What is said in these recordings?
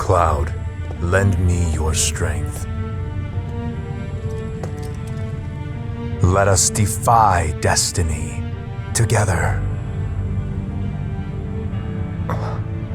Cloud, lend me your strength. Let us defy destiny together.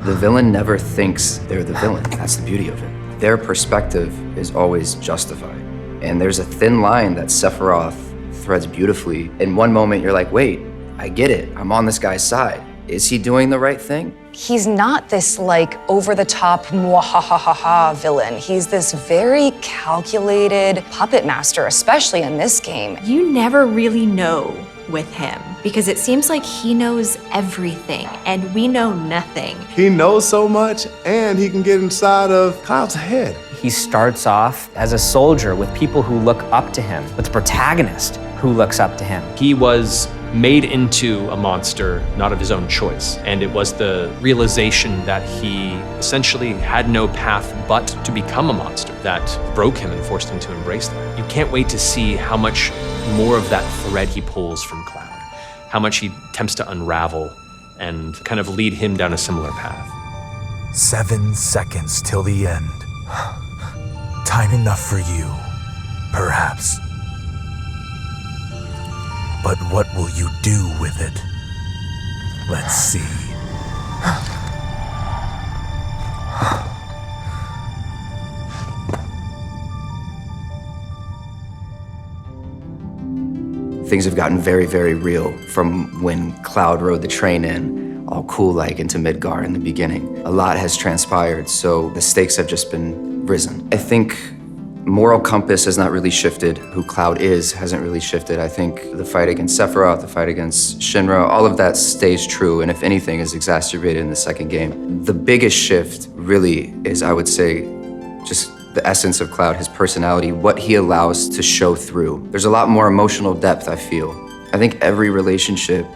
The villain never thinks they're the villain. That's the beauty of it. Their perspective is always justified. And there's a thin line that Sephiroth threads beautifully. In one moment, you're like, wait, I get it. I'm on this guy's side. Is he doing the right thing? He's not this like over-the-top mwahahaha villain. He's this very calculated puppet master, especially in this game. You never really know with him because it seems like he knows everything and we know nothing. He knows so much and he can get inside of Cloud's head. He starts off as a soldier with people who look up to him, with the protagonist who looks up to him. He was made into a monster, not of his own choice. And it was the realization that he essentially had no path but to become a monster that broke him and forced him to embrace that. You can't wait to see how much more of that thread he pulls from Cloud, how much he attempts to unravel and kind of lead him down a similar path. 7 seconds till the end. Time enough for you, perhaps. But what will you do with it? Let's see. Things have gotten very, very real from when Cloud rode the train in, all cool like into Midgar in the beginning. A lot has transpired, so the stakes have just been risen. I think moral compass has not really shifted. Who Cloud is hasn't really shifted. I think the fight against Sephiroth, the fight against Shinra, all of that stays true, and if anything is exacerbated in the second game. The biggest shift really is, I would say, just the essence of Cloud, his personality, what he allows to show through. There's a lot more emotional depth, I feel. I think every relationship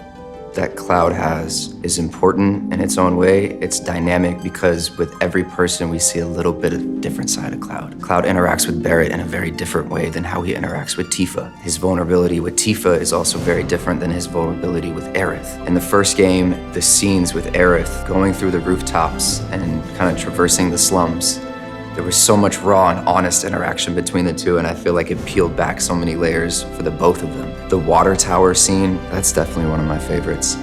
that Cloud has is important in its own way. It's dynamic because with every person we see a little bit of a different side of Cloud. Cloud interacts with Barrett in a very different way than how he interacts with Tifa. His vulnerability with Tifa is also very different than his vulnerability with Aerith. In the first game, the scenes with Aerith going through the rooftops and kind of traversing the slums, there was so much raw and honest interaction between the two, and I feel like it peeled back so many layers for the both of them. The water tower scene, that's definitely one of my favorites.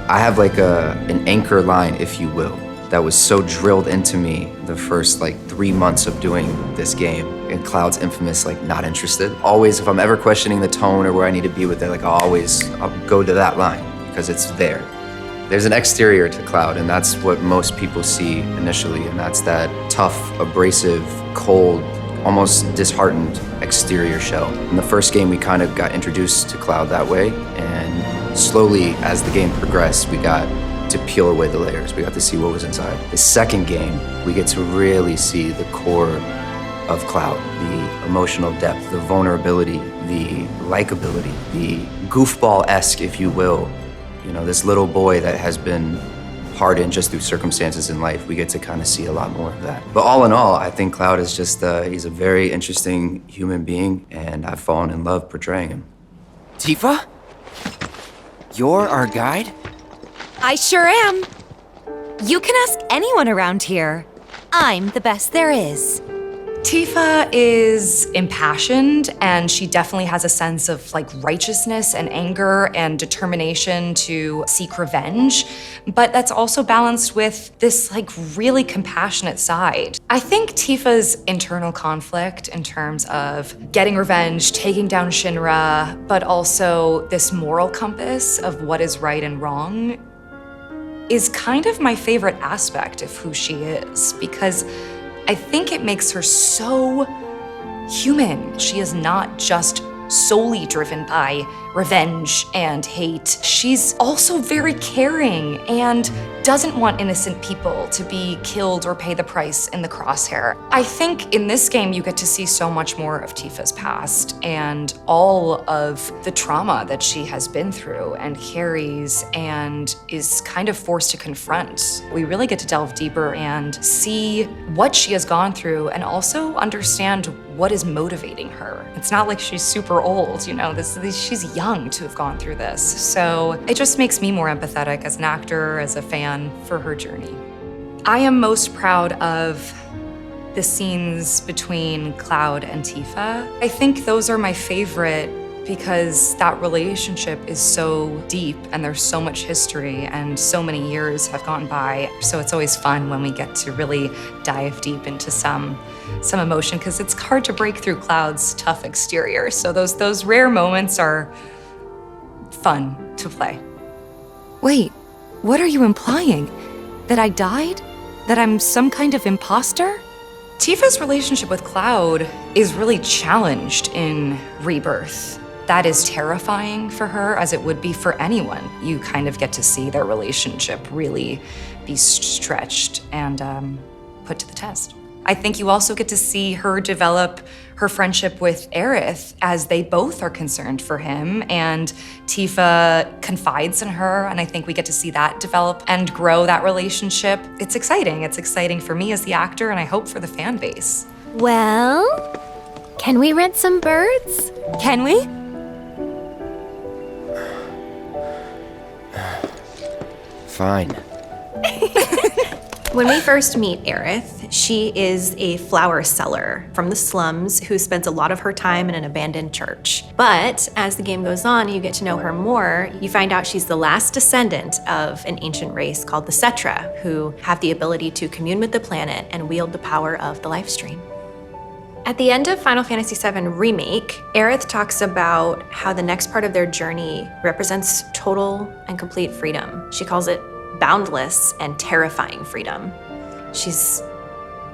I have like an anchor line, if you will, that was so drilled into me the first like 3 months of doing this game. And Cloud's infamous like not interested. Always, if I'm ever questioning the tone or where I need to be with it, like I'll go to that line because it's there. There's an exterior to Cloud, and that's what most people see initially, and that's that tough, abrasive, cold, almost disheartened exterior shell. In the first game, we kind of got introduced to Cloud that way, and slowly, as the game progressed, we got to peel away the layers. We got to see what was inside. The second game, we get to really see the core of Cloud, the emotional depth, the vulnerability, the likability, the goofball-esque, if you will. You know, this little boy that has been hardened just through circumstances in life, we get to kind of see a lot more of that. But all in all, I think Cloud is just, he's a very interesting human being, and I've fallen in love portraying him. Tifa? You're our guide? I sure am. You can ask anyone around here. I'm the best there is. Tifa is impassioned, and she definitely has a sense of like righteousness and anger and determination to seek revenge, but that's also balanced with this like really compassionate side. I think Tifa's internal conflict in terms of getting revenge, taking down Shinra, but also this moral compass of what is right and wrong is kind of my favorite aspect of who she is, because I think it makes her so human. She is not just solely driven by revenge and hate. She's also very caring and doesn't want innocent people to be killed or pay the price in the crosshair. I think in this game you get to see so much more of Tifa's past and all of the trauma that she has been through and carries and is kind of forced to confront. We really get to delve deeper and see what she has gone through and also understand what is motivating her. It's not like she's super old, you know, she's young to have gone through this. So it just makes me more empathetic as an actor, as a fan, for her journey. I am most proud of the scenes between Cloud and Tifa. I think those are my favorite because that relationship is so deep and there's so much history and so many years have gone by. So it's always fun when we get to really dive deep into some emotion because it's hard to break through Cloud's tough exterior. So those rare moments are fun to play. Wait, what are you implying? That I died? That I'm some kind of imposter? Tifa's relationship with Cloud is really challenged in Rebirth. That is terrifying for her, as it would be for anyone. You kind of get to see their relationship really be stretched and put to the test. I think you also get to see her develop her friendship with Aerith as they both are concerned for him, and Tifa confides in her, and I think we get to see that develop and grow that relationship. It's exciting. It's exciting for me as the actor, and I hope for the fan base. Well, can we rent some birds? Can we? Fine. When we first meet Aerith, she is a flower seller from the slums who spends a lot of her time in an abandoned church. But as the game goes on, you get to know her more. You find out she's the last descendant of an ancient race called the Cetra, who have the ability to commune with the planet and wield the power of the life stream. At the end of Final Fantasy VII Remake, Aerith talks about how the next part of their journey represents total and complete freedom. She calls it boundless and terrifying freedom. She's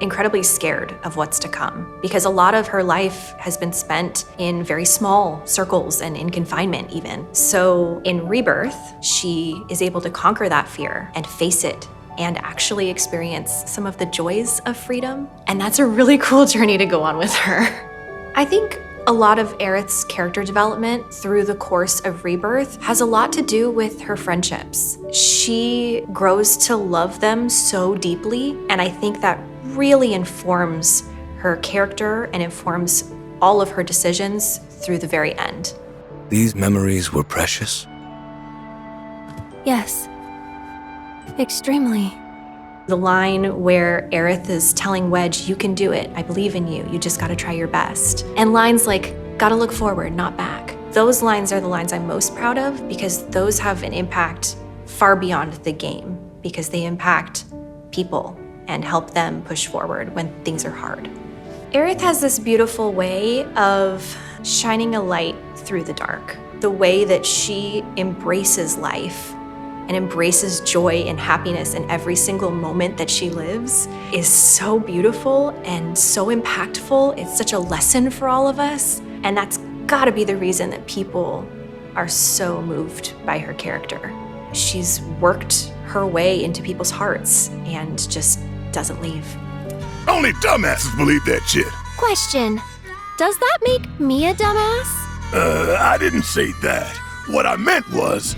incredibly scared of what's to come because a lot of her life has been spent in very small circles and in confinement even. So in Rebirth, she is able to conquer that fear and face it and actually experience some of the joys of freedom. And that's a really cool journey to go on with her. I think a lot of Aerith's character development through the course of Rebirth has a lot to do with her friendships. She grows to love them so deeply, and I think that really informs her character and informs all of her decisions through the very end. These memories were precious? Yes. Extremely. The line where Aerith is telling Wedge, "You can do it, I believe in you, you just gotta try your best." And lines like, "Gotta look forward, not back." Those lines are the lines I'm most proud of because those have an impact far beyond the game, because they impact people and help them push forward when things are hard. Aerith has this beautiful way of shining a light through the dark. The way that she embraces life and embraces joy and happiness in every single moment that she lives is so beautiful and so impactful. It's such a lesson for all of us. And that's gotta be the reason that people are so moved by her character. She's worked her way into people's hearts and just doesn't leave. Only dumbasses believe that shit. Question. Does that make me a dumbass? I didn't say that. What I meant was,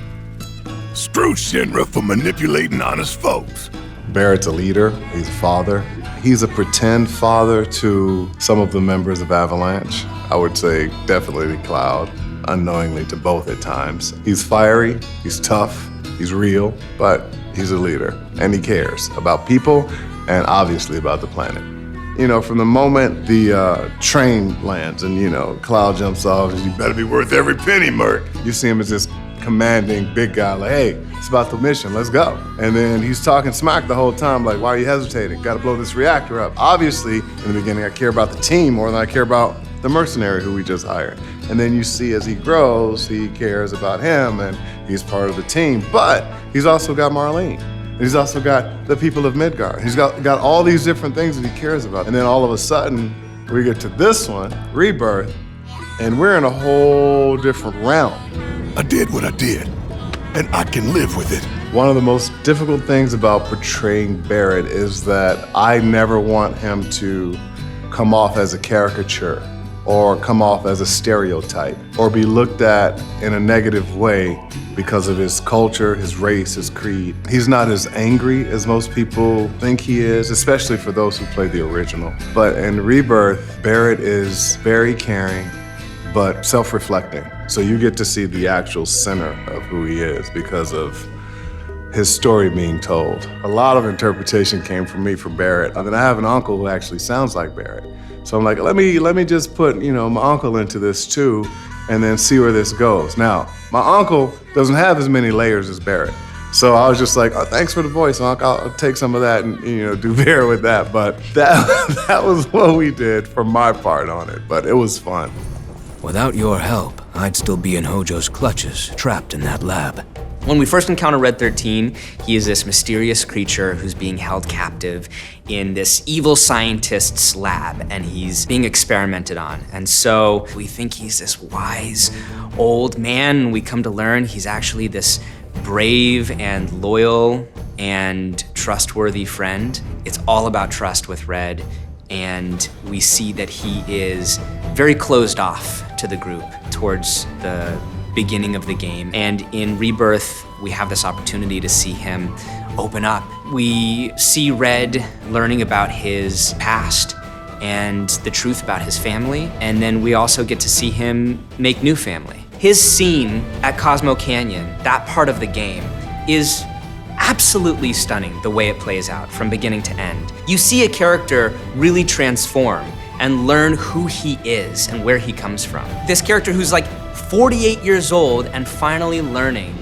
screw Shinra for manipulating honest folks. Barrett's a leader, he's a father. He's a pretend father to some of the members of Avalanche. I would say definitely Cloud, unknowingly to both at times. He's fiery, he's tough, he's real, but he's a leader. And he cares about people and obviously about the planet. You know, from the moment the train lands and, you know, Cloud jumps off, you better be worth every penny, Merc. You see him as this commanding big guy, like, hey, it's about the mission, let's go. And then he's talking smack the whole time, like, why are you hesitating? Gotta blow this reactor up. Obviously, in the beginning, I care about the team more than I care about the mercenary who we just hired. And then you see as he grows, he cares about him and he's part of the team, but he's also got Marlene. He's also got the people of Midgard. He's got all these different things that he cares about. And then all of a sudden, we get to this one, Rebirth, and we're in a whole different realm. I did what I did, and I can live with it. One of the most difficult things about portraying Barrett is that I never want him to come off as a caricature or come off as a stereotype or be looked at in a negative way because of his culture, his race, his creed. He's not as angry as most people think he is, especially for those who played the original. But in Rebirth, Barrett is very caring, but self-reflecting. So you get to see the actual center of who he is because of his story being told. A lot of interpretation came from me for Barrett. And then I have an uncle who actually sounds like Barrett. So I'm like, let me just put, my uncle into this too, and then see where this goes. Now, my uncle doesn't have as many layers as Barrett. So I was just like, oh, thanks for the voice, Unc. I'll take some of that and, do Barrett with that. But that was what we did for my part on it, but it was fun. Without your help, I'd still be in Hojo's clutches, trapped in that lab. When we first encounter Red 13, he is this mysterious creature who's being held captive in this evil scientist's lab, and he's being experimented on. And so we think he's this wise old man. We come to learn he's actually this brave and loyal and trustworthy friend. It's all about trust with Red, and we see that he is very closed off to the group towards the beginning of the game. And in Rebirth, we have this opportunity to see him open up. We see Red learning about his past and the truth about his family, and then we also get to see him make new family. His scene at Cosmo Canyon, that part of the game, is absolutely stunning the way it plays out from beginning to end. You see a character really transform and learn who he is and where he comes from. This character who's like 48 years old and finally learning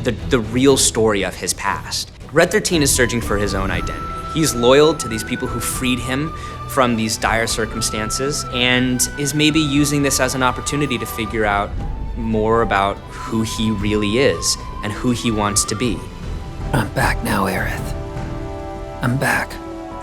the real story of his past. Red 13 is searching for his own identity. He's loyal to these people who freed him from these dire circumstances and is maybe using this as an opportunity to figure out more about who he really is and who he wants to be. I'm back now, Aerith. I'm back.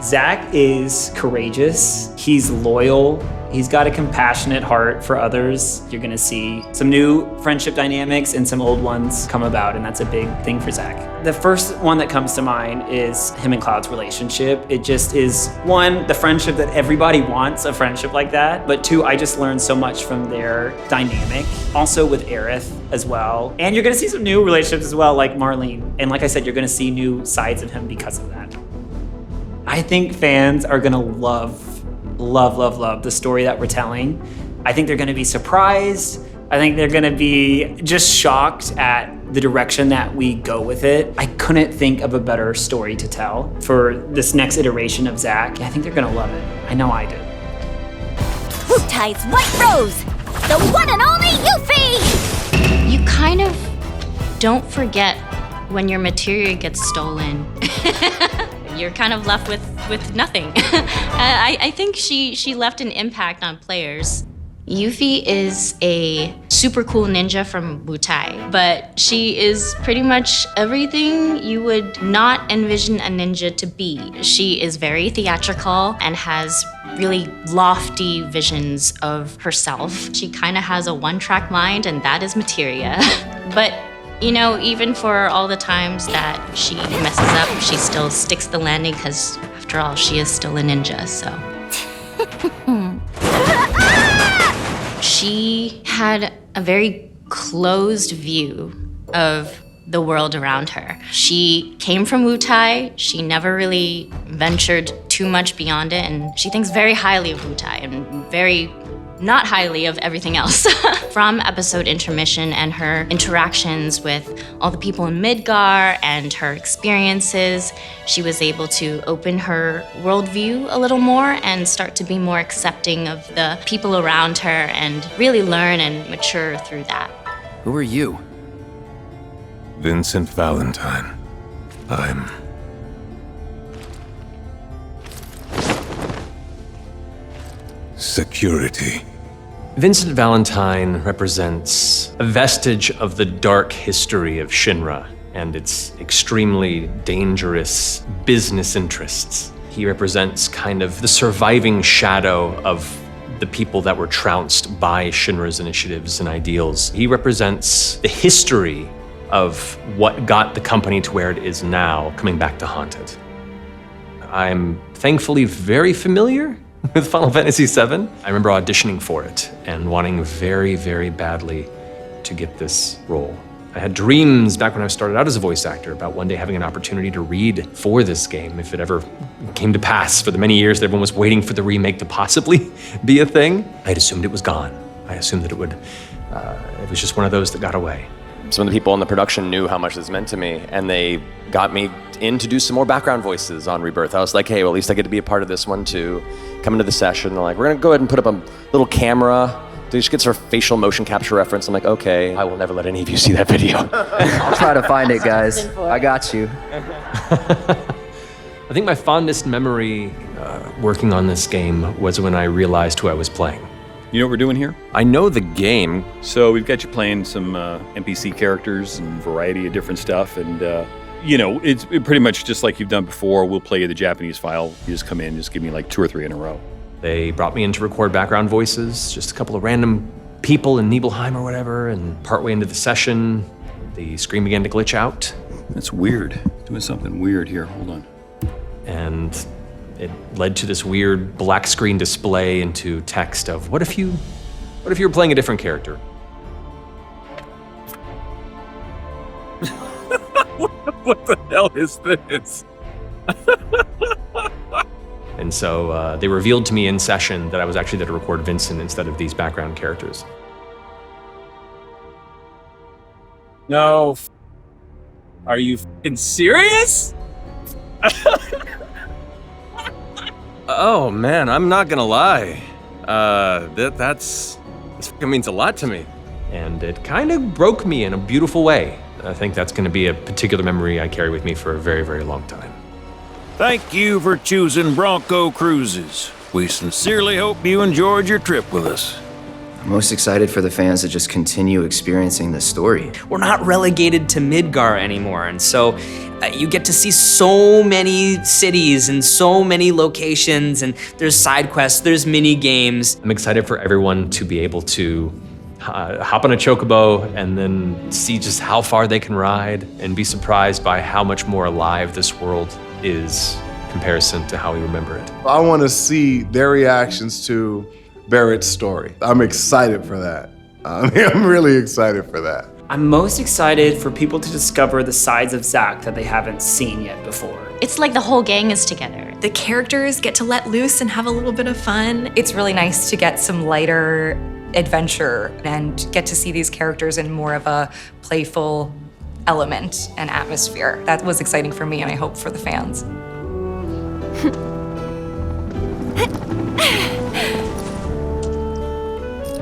Zach is courageous, he's loyal, he's got a compassionate heart for others. You're gonna see some new friendship dynamics and some old ones come about, and that's a big thing for Zach. The first one that comes to mind is him and Cloud's relationship. It just is, one, the friendship that everybody wants, a friendship like that, but two, I just learned so much from their dynamic. Also with Aerith as well. And you're gonna see some new relationships as well, like Marlene. And like I said, you're gonna see new sides of him because of that. I think fans are gonna love the story that we're telling. I think they're gonna be surprised. I think they're gonna be just shocked at the direction that we go with it. I couldn't think of a better story to tell for this next iteration of Zach. I think they're gonna love it. I know I did. Wutai's White Rose, the one and only Yuffie! You kind of don't forget when your materia gets stolen. You're kind of left with nothing. I think she left an impact on players. Yuffie is a super cool ninja from Wutai, but she is pretty much everything you would not envision a ninja to be. She is very theatrical and has really lofty visions of herself. She kind of has a one-track mind, and that is materia. But even for all the times that she messes up, she still sticks the landing because, after all, she is still a ninja, so. She had a very closed view of the world around her. She came from Wutai. She never really ventured too much beyond it, and she thinks very highly of Wutai and very not highly of everything else. From episode Intermission and her interactions with all the people in Midgar and her experiences, she was able to open her worldview a little more and start to be more accepting of the people around her and really learn and mature through that. Who are you? Vincent Valentine. I'm... security. Vincent Valentine represents a vestige of the dark history of Shinra and its extremely dangerous business interests. He represents kind of the surviving shadow of the people that were trounced by Shinra's initiatives and ideals. He represents the history of what got the company to where it is now, coming back to haunt it. I'm thankfully very familiar with Final Fantasy VII. I remember auditioning for it and wanting very, very badly to get this role. I had dreams back when I started out as a voice actor about one day having an opportunity to read for this game if it ever came to pass. For the many years that everyone was waiting for the remake to possibly be a thing, I'd assumed it was gone. I assumed that it was just one of those that got away. Some of the people in the production knew how much this meant to me, and they got me in to do some more background voices on Rebirth. I was like, hey, well, at least I get to be a part of this one too. Come into the session, they're like, we're gonna go ahead and put up a little camera. They just get sort of facial motion capture reference. I'm like, okay, I will never let any of you see that video. I'll try to find it, guys. I got you. I think my fondest memory working on this game was when I realized who I was playing. You know what we're doing here? I know the game. So we've got you playing some NPC characters and a variety of different stuff. And, you know, it's pretty much just like you've done before. We'll play you the Japanese file. You just come in, just give me like 2 or 3 in a row. They brought me in to record background voices, just a couple of random people in Nibelheim or whatever, and partway into the session, the screen began to glitch out. That's weird. Doing something weird here. Hold on. And it led to this weird black screen display into text of, what if you were playing a different character? What the hell is this? And so they revealed to me in session that I was actually there to record Vincent instead of these background characters. No. Are you f***ing serious? Oh man, I'm not gonna lie. This fucking means a lot to me. And it kind of broke me in a beautiful way. I think that's gonna be a particular memory I carry with me for a very, very long time. Thank you for choosing Bronco Cruises. We sincerely hope you enjoyed your trip with us. I'm most excited for the fans to just continue experiencing this story. We're not relegated to Midgar anymore, and so you get to see so many cities and so many locations, and there's side quests, there's mini games. I'm excited for everyone to be able to hop on a chocobo and then see just how far they can ride and be surprised by how much more alive this world is in comparison to how we remember it. I want to see their reactions to Barrett's story. I'm excited for that. I'm really excited for that. I'm most excited for people to discover the sides of Zach that they haven't seen yet before. It's like the whole gang is together. The characters get to let loose and have a little bit of fun. It's really nice to get some lighter adventure and get to see these characters in more of a playful element and atmosphere. That was exciting for me, and I hope for the fans.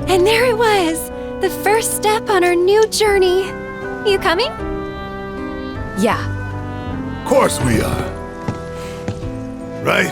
And there it was, the first step on our new journey. You coming? Yeah. Of course we are. Right?